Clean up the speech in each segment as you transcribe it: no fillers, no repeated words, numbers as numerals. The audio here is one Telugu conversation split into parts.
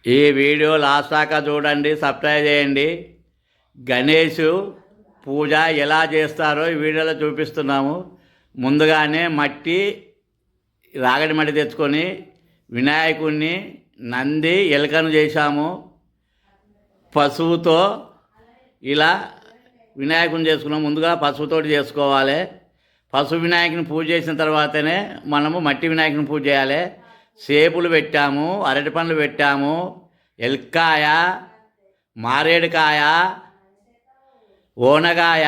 ఈ వీడియో లాస్ట్ దాకా చూడండి, సబ్స్క్రైబ్ చేయండి. గణేష్ పూజ ఎలా చేస్తారో ఈ వీడియోలో చూపిస్తున్నాము. ముందుగానే రాగడి మట్టి తెచ్చుకొని వినాయకుడిని నంది ఎలుకను చేశాము. పశువుతో ఇలా వినాయకుని చేసుకున్నాం. ముందుగా పశువుతోటి చేసుకోవాలి. పశు వినాయకుని పూజ చేసిన తర్వాతనే మనము మట్టి వినాయకుని పూజ చేయాలి. సేపులు పెట్టాము, అరటి పండ్లు పెట్టాము, ఎల్కాయ, మారేడుకాయ, ఓనగాయ,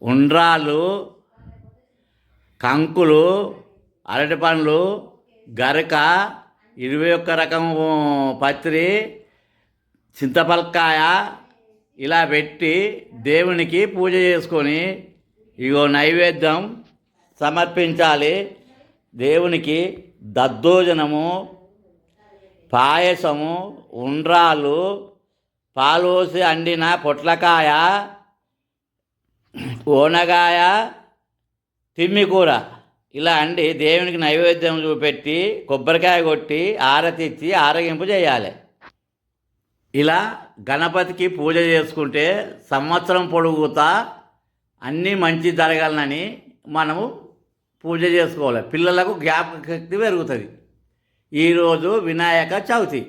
ఉండ్రాళ్ళు, కంకులు, అరటి పండ్లు, గరక, 21 రకము పత్రి, చింతపలకాయ ఇలా పెట్టి దేవునికి పూజ చేసుకొని నైవేద్యం సమర్పించాలి. దేవునికి దద్దోజనము, పాయసము, ఉండ్రాళ్ళు, పాలోసి అండిన పొట్లకాయ, ఓనగాయ, తిమ్మికూర ఇలా అండి దేవునికి నైవేద్యం చూపెట్టి కొబ్బరికాయ కొట్టి ఆరతి ఇచ్చి ఆరగింపు చేయాలి. ఇలా గణపతికి పూజ చేసుకుంటే సంవత్సరం పొడుగుతా అన్నీ మంచి జరగాలని మనము పూజ చేసుకోవాలి. పిల్లలకు జ్ఞాపక శక్తి పెరుగుతుంది. ఈరోజు వినాయక చవితి.